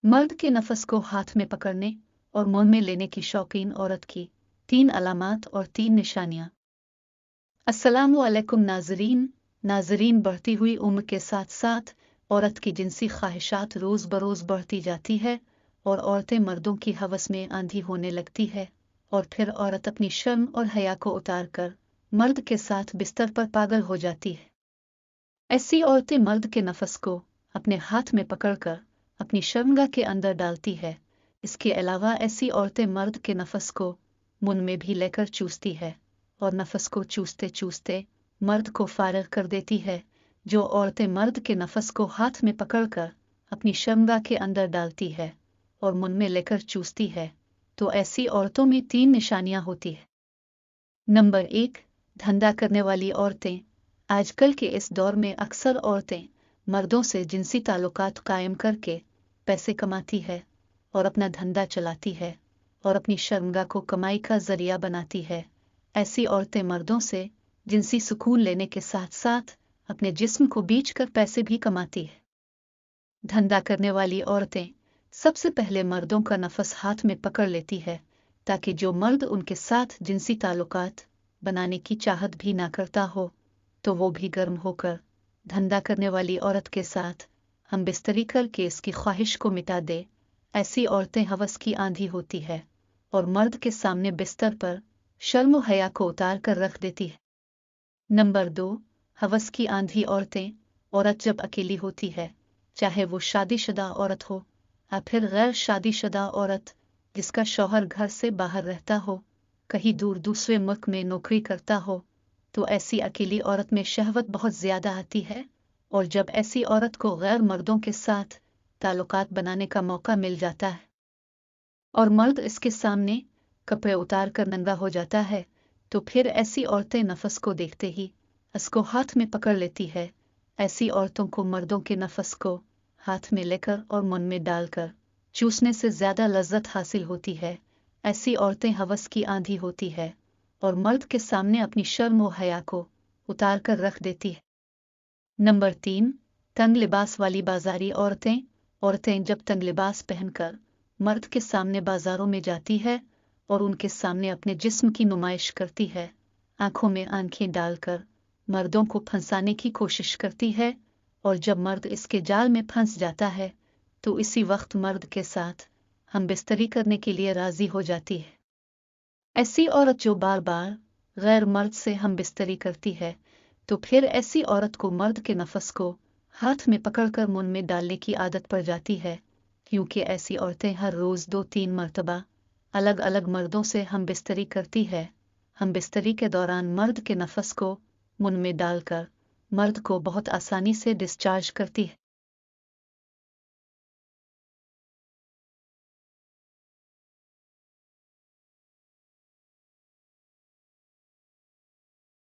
मर्द के नफस को हाथ में पकड़ने और मुंह में लेने की शौकीन औरत की 3 अलामात और 3 निशानियां। अस्सलामु अलैकुम नाजरीन, बढ़ती हुई उम्र के साथ साथ औरत की जिनसी ख्वाहिशात रोज बरोज बढ़ती जाती है और औरतें मर्दों की हवस में आंधी होने लगती है और फिर औरत अपनी शर्म और हया को उतार कर मर्द के साथ बिस्तर पर पागल हो जाती है। ऐसी औरतें मर्द के नफस को अपने हाथ में पकड़कर अपनी शर्मगाह के अंदर डालती है। इसके अलावा ऐसी औरतें मर्द के नफस को मुंह में भी लेकर चूसती है और नफस को चूसते चूसते मर्द को फारिग कर देती है। जो औरतें मर्द के नफस को हाथ में पकड़कर अपनी शर्मगाह के अंदर डालती है और मुंह में लेकर चूसती है, तो ऐसी औरतों में 3 निशानियां होती है। नंबर 1, धंधा करने वाली औरतें। आजकल के इस दौर में अक्सर औरतें मर्दों से जिनसी ताल्लुकात कायम करके पैसे कमाती है और अपना धंधा चलाती है और अपनी शर्मगाह को कमाई का जरिया बनाती है। ऐसी औरतें मर्दों से जिनसी सुकून लेने के साथ साथ अपने जिस्म को बेच कर पैसे भी कमाती है। धंधा करने वाली औरतें सबसे पहले मर्दों का नफस हाथ में पकड़ लेती है ताकि जो मर्द उनके साथ जिनसी ताल्लुकात बनाने की चाहत भी ना करता हो तो वो भी गर्म होकर धंधा करने वाली औरत के साथ हम बिस्तरी करके इसकी ख्वाहिश को मिटा दे। ऐसी औरतें हवस की आंधी होती है और मर्द के सामने बिस्तर पर शर्म व हया को उतार कर रख देती है। नंबर 2, हवस की आंधी औरतें। औरत जब अकेली होती है, चाहे वो शादीशुदा औरत हो या फिर गैर शादीशुदा औरत जिसका शौहर घर से बाहर रहता हो, कहीं दूर दूसरे मुल्क में नौकरी करता हो, तो ऐसी अकेली औरत में शहवत बहुत ज्यादा आती है और जब ऐसी औरत को गैर मर्दों के साथ ताल्लुकात बनाने का मौका मिल जाता है और मर्द इसके सामने कपड़े उतार कर नंगा हो जाता है, तो फिर ऐसी औरतें नफस को देखते ही इसको हाथ में पकड़ लेती है। ऐसी औरतों को मर्दों के नफस को हाथ में लेकर और मुंह में डालकर चूसने से ज्यादा लज्जत हासिल होती है। ऐसी औरतें हवस की आंधी होती है और मर्द के सामने अपनी शर्म व हया को उतार कर रख देती है। नंबर 3, तंग लिबास वाली बाजारी औरतें। औरतें जब तंग लिबास पहनकर मर्द के सामने बाजारों में जाती है और उनके सामने अपने जिस्म की नुमाइश करती है, आंखों में आंखें डालकर मर्दों को फंसाने की कोशिश करती है और जब मर्द इसके जाल में फंस जाता है तो इसी वक्त मर्द के साथ हम बिस्तरी करने के लिए राजी हो जाती है। ऐसी औरत जो बार बार गैर मर्द से हम बिस्तरी करती है, तो फिर ऐसी औरत को मर्द के नफस को हाथ में पकड़कर मुंह में डालने की आदत पड़ जाती है, क्योंकि ऐसी औरतें हर रोज 2-3 मर्तबा अलग अलग मर्दों से हम बिस्तरी करती है। हम बिस्तरी के दौरान मर्द के नफस को मुंह में डालकर मर्द को बहुत आसानी से डिस्चार्ज करती है।